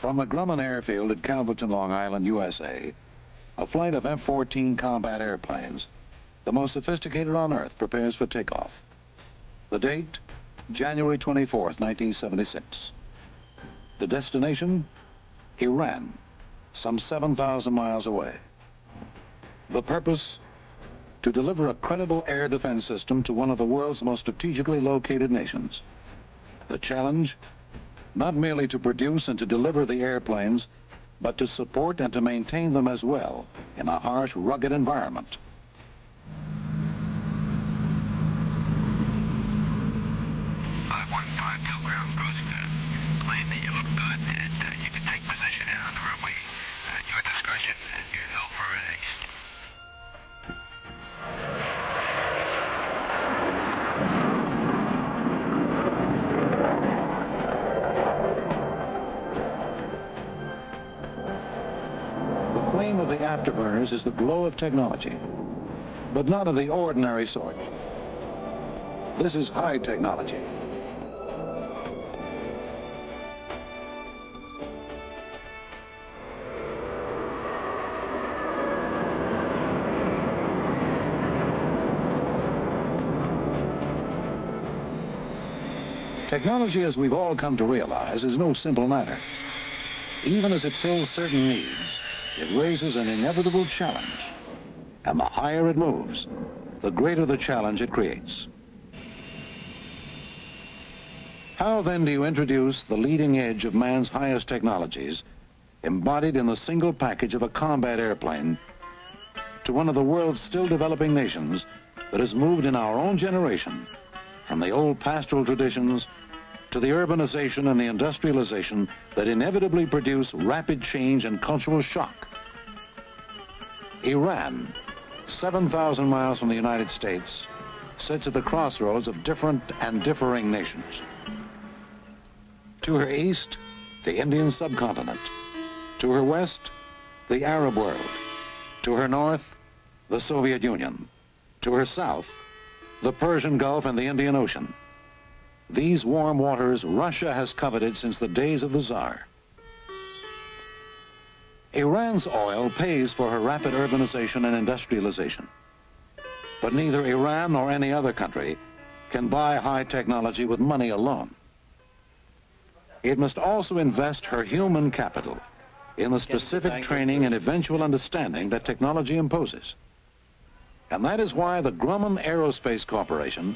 From the Grumman Airfield at Calverton, Long Island, USA, a flight of F-14 Tomcat airplanes, the most sophisticated on Earth, prepares for takeoff. The date, January 24th, 1976. The destination, Iran, some 7,000 miles away. The purpose, to deliver a credible air defense system to one of the world's most strategically located nations. The challenge, not merely to produce and to deliver the airplanes, but to support and to maintain them as well in a harsh, rugged environment. Ground cruising plane that you look good and you can take position in on the runway at your discretion and you're held for release. The flame of the afterburners is the glow of technology, but not of the ordinary sort. This is high technology. Technology, as we've all come to realize, is no simple matter. Even as it fills certain needs, it raises an inevitable challenge. And the higher it moves, the greater the challenge it creates. How then do you introduce the leading edge of man's highest technologies, embodied in the single package of a combat airplane, to one of the world's still developing nations that has moved in our own generation from the old pastoral traditions to the urbanization and the industrialization that inevitably produce rapid change and cultural shock? Iran, 7,000 miles from the United States, sits at the crossroads of different and differing nations. To her east, the Indian subcontinent. To her west, the Arab world. To her north, the Soviet Union. To her south, the Persian Gulf and the Indian Ocean. These warm waters Russia has coveted since the days of the Tsar. Iran's oil pays for her rapid urbanization and industrialization. But neither Iran nor any other country can buy high technology with money alone. It must also invest her human capital in the specific training and eventual understanding that technology imposes. And that is why the Grumman Aerospace Corporation,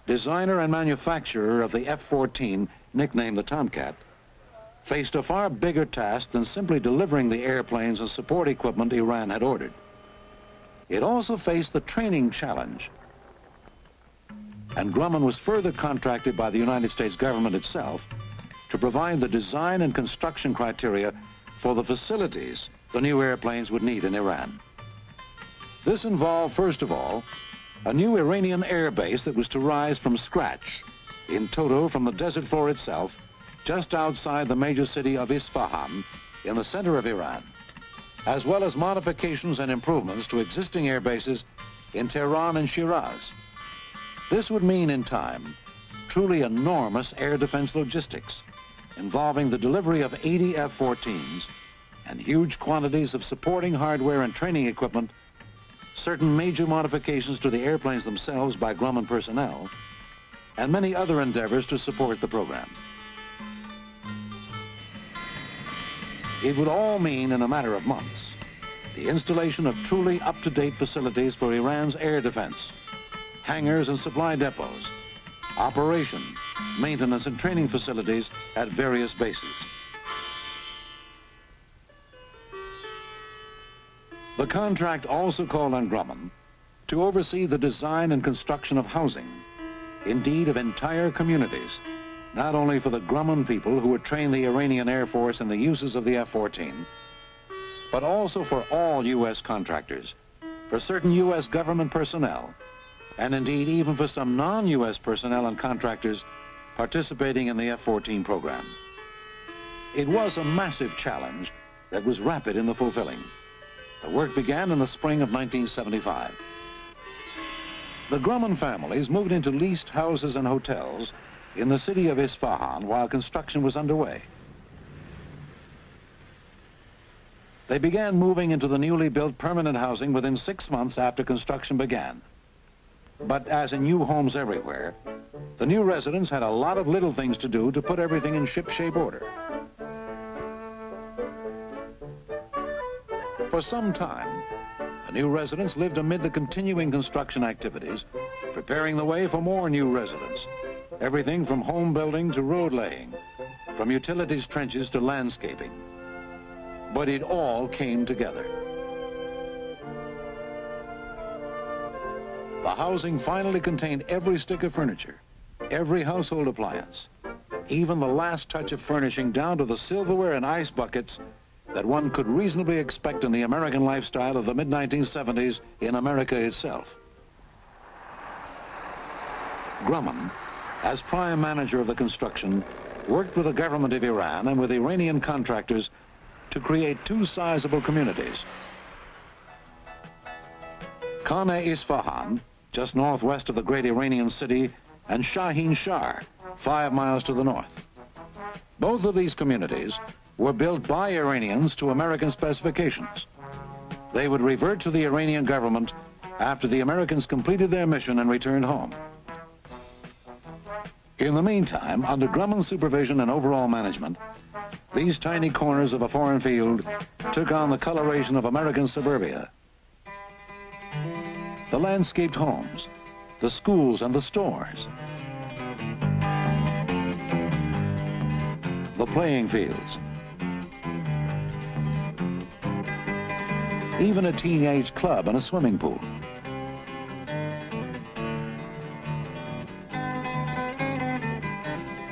designer and manufacturer of the F-14, nicknamed the Tomcat, faced a far bigger task than simply delivering the airplanes and support equipment Iran had ordered. It also faced the training challenge. And Grumman was further contracted by the United States government itself to provide the design and construction criteria for the facilities the new airplanes would need in Iran. This involved, first of all, a new Iranian air base that was to rise from scratch, in toto from the desert floor itself, just outside the major city of Isfahan, in the center of Iran, as well as modifications and improvements to existing air bases in Tehran and Shiraz. This would mean, in time, truly enormous air defense logistics, involving the delivery of 80 F-14s and huge quantities of supporting hardware and training equipment, certain major modifications to the airplanes themselves by Grumman personnel, and many other endeavors to support the program. It would all mean, in a matter of months, the installation of truly up-to-date facilities for Iran's air defense, hangars and supply depots, operation, maintenance and training facilities at various bases. The contract also called on Grumman to oversee the design and construction of housing, indeed of entire communities, not only for the Grumman people who would train the Iranian Air Force in the uses of the F-14, but also for all U.S. contractors, for certain U.S. government personnel, and indeed even for some non-U.S. personnel and contractors participating in the F-14 program. It was a massive challenge that was rapid in the fulfilling. The work began in the spring of 1975. The Grumman families moved into leased houses and hotels in the city of Isfahan while construction was underway. They began moving into the newly built permanent housing within 6 months after construction began. But as in new homes everywhere, the new residents had a lot of little things to do to put everything in ship-shape order. For some time, the new residents lived amid the continuing construction activities, preparing the way for more new residents. Everything from home building to road laying, from utilities trenches to landscaping. But it all came together. The housing finally contained every stick of furniture, every household appliance, even the last touch of furnishing down to the silverware and ice buckets that one could reasonably expect in the American lifestyle of the mid-1970s in America itself. Grumman, as prime manager of the construction, worked with the government of Iran and with Iranian contractors to create two sizable communities. Khane-Isfahan, just northwest of the great Iranian city, and Shah, 5 miles to the north. Both of these communities were built by Iranians to American specifications. They would revert to the Iranian government after the Americans completed their mission and returned home. In the meantime, under Grumman's supervision and overall management, these tiny corners of a foreign field took on the coloration of American suburbia. The landscaped homes, the schools and the stores, the playing fields, even a teenage club and a swimming pool.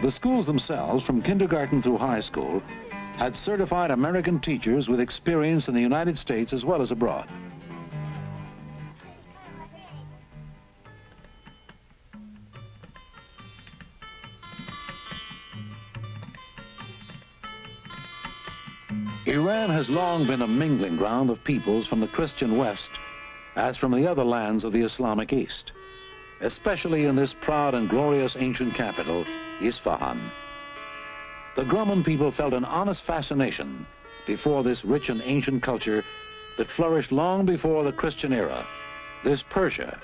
The schools themselves, from kindergarten through high school, had certified American teachers with experience in the United States as well as abroad. Iran has long been a mingling ground of peoples from the Christian West as from the other lands of the Islamic East, especially in this proud and glorious ancient capital, Isfahan. The Grumman people felt an honest fascination before this rich and ancient culture that flourished long before the Christian era, this Persia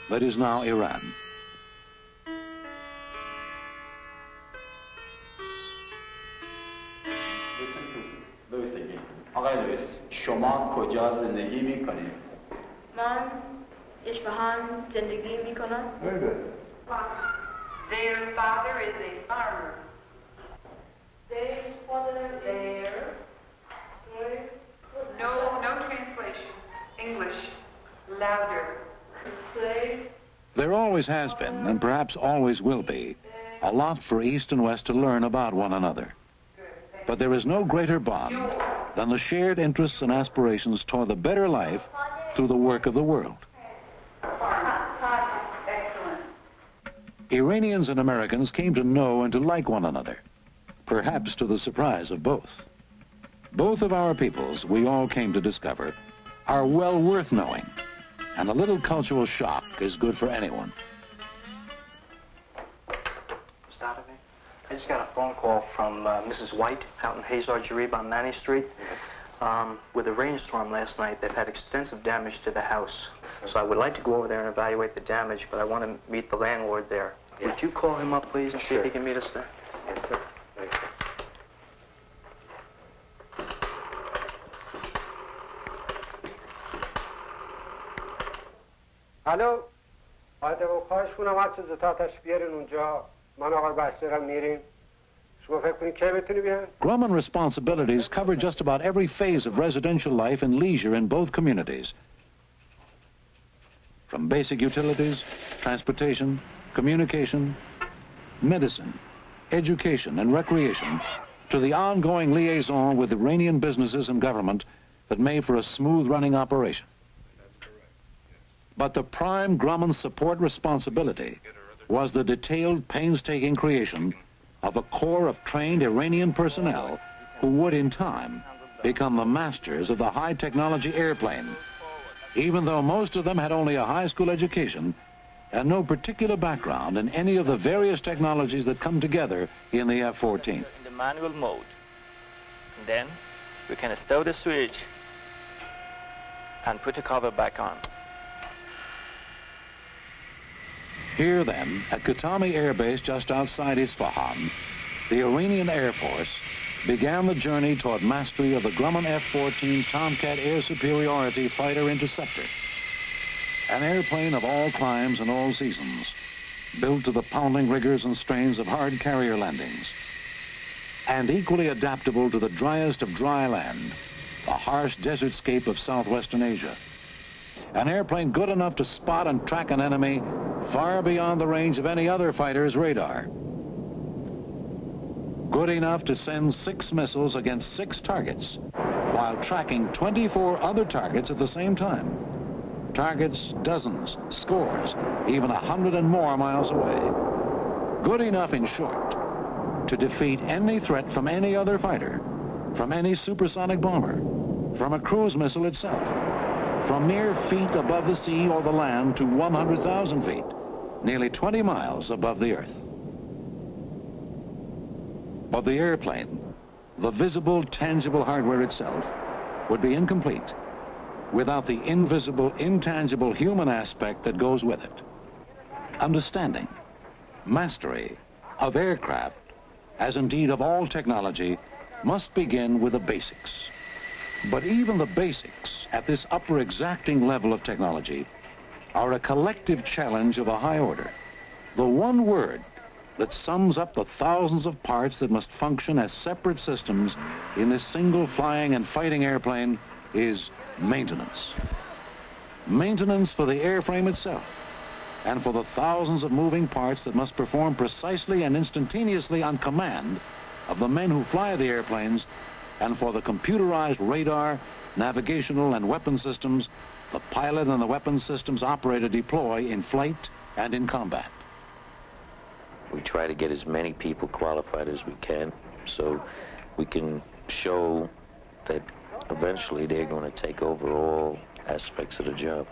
that is now Iran. آقای لوئیس، شما کجا زندگی میکنید؟ من اصفهان زندگی میکنم. Very good. Their father is a farmer. Their father there. No translation. English. Louder. There always has been, and perhaps always will be, a lot for East and West to learn about one another. But there is no greater bond than the shared interests and aspirations toward the better life through the work of the world. Excellent. Iranians and Americans came to know and to like one another, perhaps to the surprise of both. Both of our peoples, we all came to discover, are well worth knowing, and a little cultural shock is good for anyone. I just got a phone call from Mrs. White out in Hazar Jarib on Manny Street. With a rainstorm last night, they've had extensive damage to the house. So I would like to go over there and evaluate the damage, but I want to meet the landlord there. Yeah. Would you call him up, please, and see if he can meet us there? Yes, sir. Thank you. الو آده و خواهش کنم هر چیز تاتش بیارین اونجا من آقای بشترم میریم شما فکر کنید که بتونی بیان Grumman responsibilities covered just about every phase of residential life and leisure in both communities. From basic utilities, transportation, communication, medicine, education, and recreation, to the ongoing liaison with Iranian businesses and government that made for a smooth-running operation. But the prime Grumman support responsibility was the detailed, painstaking creation of a corps of trained Iranian personnel who would, in time, become the masters of the high-technology airplane, even though most of them had only a high school education and no particular background in any of the various technologies that come together in the F-14. In the manual mode. And then we can start the switch and put the cover back on. Here then, at Khatami Air Base just outside Isfahan, the Iranian Air Force began the journey toward mastery of the Grumman F-14 Tomcat air superiority fighter interceptor, an airplane of all climes and all seasons, built to the pounding rigors and strains of hard carrier landings, and equally adaptable to the driest of dry land, the harsh desertscape of southwestern Asia. An airplane good enough to spot and track an enemy far beyond the range of any other fighter's radar. Good enough to send 6 missiles against 6 targets, while tracking 24 other targets at the same time. Targets dozens, scores, even 100 and more miles away. Good enough, in short, to defeat any threat from any other fighter, from any supersonic bomber, from a cruise missile itself, from mere feet above the sea or the land to 100,000 feet, nearly 20 miles above the earth. But the airplane, the visible, tangible hardware itself, would be incomplete without the invisible, intangible human aspect that goes with it. Understanding, mastery of aircraft, as indeed of all technology, must begin with the basics. But even the basics at this upper exacting level of technology are a collective challenge of a high order. The one word that sums up the thousands of parts that must function as separate systems in this single flying and fighting airplane is maintenance. Maintenance for the airframe itself, and for the thousands of moving parts that must perform precisely and instantaneously on command of the men who fly the airplanes, and for the computerized radar, navigational and weapon systems the pilot and the weapons systems operator deploy in flight and in combat. We try to get as many people qualified as we can so we can show that eventually they're going to take over all aspects of the job.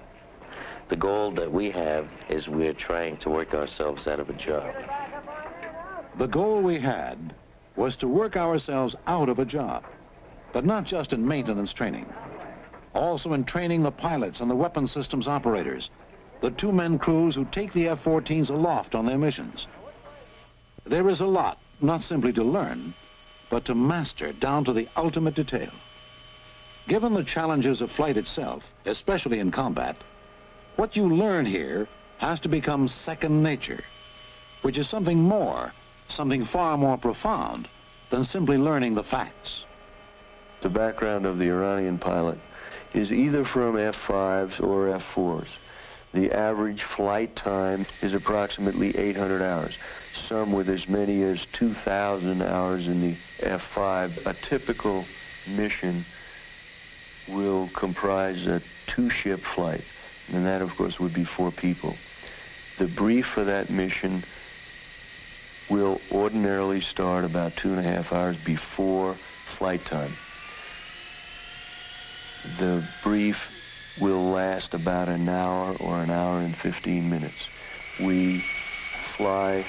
The goal that we have is we're trying to work ourselves out of a job. The goal we had was to work ourselves out of a job, but not just in maintenance training, also in training the pilots and the weapon systems operators, the 2-man crews who take the F-14s aloft on their missions. There is a lot, not simply to learn, but to master down to the ultimate detail. Given the challenges of flight itself, especially in combat, what you learn here has to become second nature, which is something more, something far more profound than simply learning the facts. The background of the Iranian pilot is either from F-5s or F-4s. The average flight time is approximately 800 hours, some with as many as 2,000 hours in the F-5. A typical mission will comprise a 2-ship flight, and that, of course, would be 4 people. The brief for that mission will ordinarily start about 2.5 hours before flight time. The brief will last about an hour or an hour and 15 minutes. We fly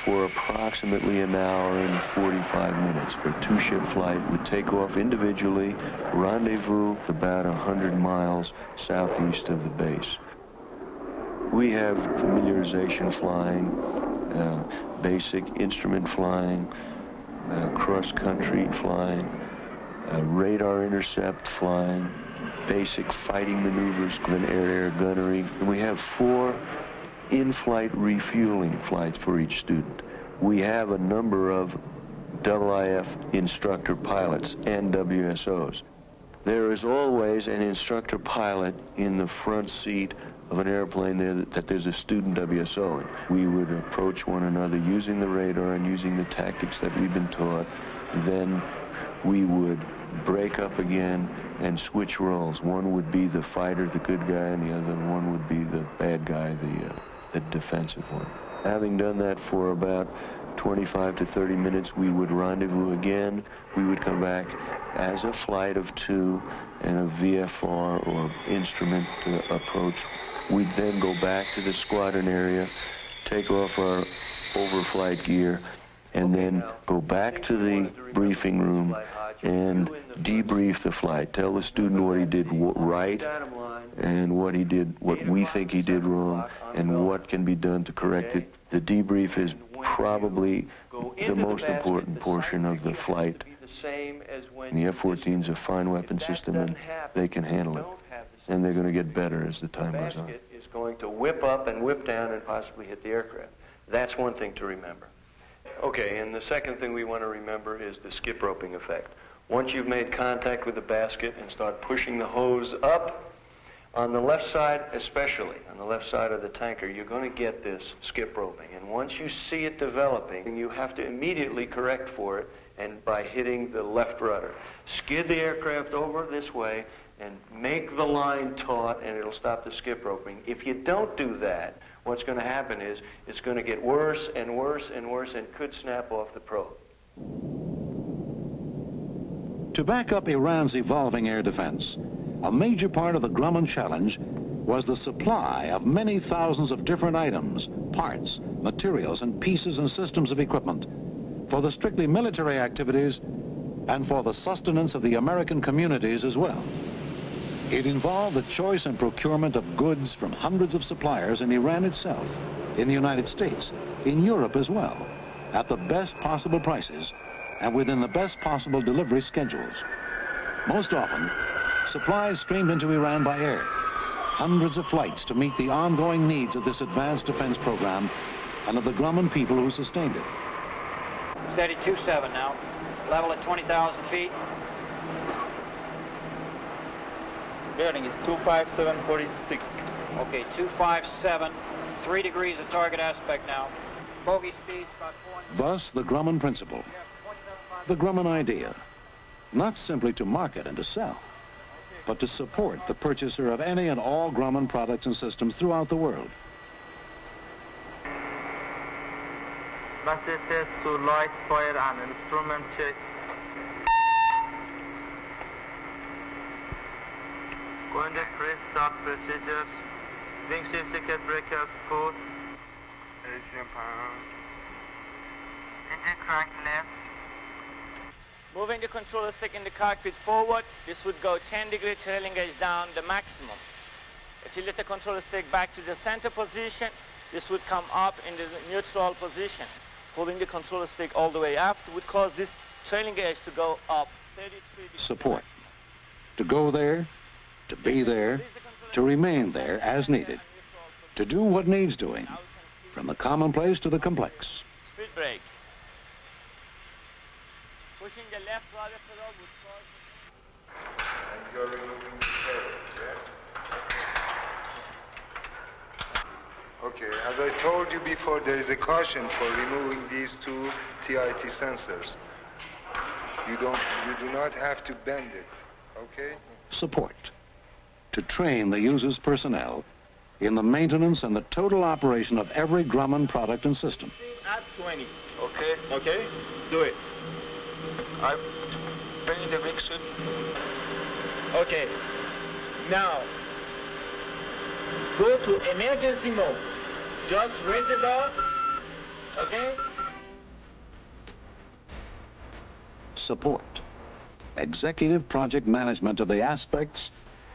for approximately an hour and 45 minutes. A 2-ship flight would take off individually, rendezvous about 100 miles southeast of the base. We have familiarization flying, basic instrument flying, cross-country flying, radar intercept flying, basic fighting maneuvers, and air-to-air gunnery. And we have 4 in-flight refueling flights for each student. We have a number of IIF instructor pilots and WSOs. There is always an instructor pilot in the front seat of an airplane that there's a student WSO. We would approach one another using the radar and using the tactics that we've been taught. Then we would break up again and switch roles. One would be the fighter, the good guy, and the other one would be the bad guy, the defensive one. Having done that for about 25 to 30 minutes, we would rendezvous again. We would come back as a flight of 2 and a VFR or instrument approach. We'd then go back to the squadron area, take off our overflight gear, and then go back to the briefing room and debrief the flight. Tell the student what he did right, and what he did, what we think he did wrong, and what can be done to correct it. The debrief is probably the most important portion of the flight. And the F-14 is a fine weapon system, and they can handle it. And they're going to get better as the time goes on. Is going to whip up and whip down and possibly hit the aircraft. That's one thing to remember. Okay, and the second thing we want to remember is the skip roping effect. Once you've made contact with the basket and start pushing the hose up, on the left side especially, on the left side of the tanker, you're going to get this skip roping. And once you see it developing, you have to immediately correct for it, and by hitting the left rudder. Skid the aircraft over this way and make the line taut, and it'll stop the skip roping. If you don't do that, what's going to happen is it's going to get worse and worse and worse and could snap off the probe. To back up Iran's evolving air defense, a major part of the Grumman challenge was the supply of many thousands of different items, parts, materials, and pieces and systems of equipment for the strictly military activities and for the sustenance of the American communities as well. It involved the choice and procurement of goods from hundreds of suppliers in Iran itself, in the United States, in Europe as well, at the best possible prices and within the best possible delivery schedules. Most often, supplies streamed into Iran by air, hundreds of flights to meet the ongoing needs of this advanced defense program and of the Grumman people who sustained it. Steady 27 now, level at 20,000 feet. Bearing is 25746. Okay, 257, 3 degrees of target aspect now. Bogey speed about 400. Thus, the Grumman principle, the Grumman idea, not simply to market and to sell, but to support the purchaser of any and all Grumman products and systems throughout the world. Master test to light, fire, and instrument check. Going to press start procedures. Wing shift circuit breakers put. Engine crank left. Moving the controller stick in the cockpit forward, this would go 10 degree trailing edge down, the maximum. If you let the controller stick back to the center position, this would come up in the neutral position. Pulling the controller stick all the way up would cause this trailing edge to go up 33 degrees. Support. To go there, to be there, to remain there as needed. To do what needs doing, from the commonplace to the complex. Speed brake. Pushing the left rudder pedal would cause... And you're removing the tail, yeah? Okay, as I told you before, there is a caution for removing these two TIT sensors. You do not have to bend it, okay? Support. To train the user's personnel in the maintenance and the total operation of every Grumman product and system. At 20. Okay. Okay, do it. I'm bringing the mixer. Okay, now go to emergency mode. Just raise the bar, okay? Support. Executive project management of the aspects,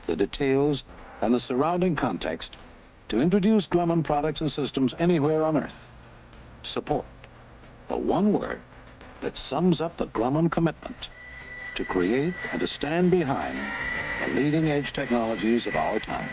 the details, and the surrounding context to introduce Grumman products and systems anywhere on Earth. Support. The one word that sums up the Grumman commitment to create and to stand behind the leading edge technologies of our time.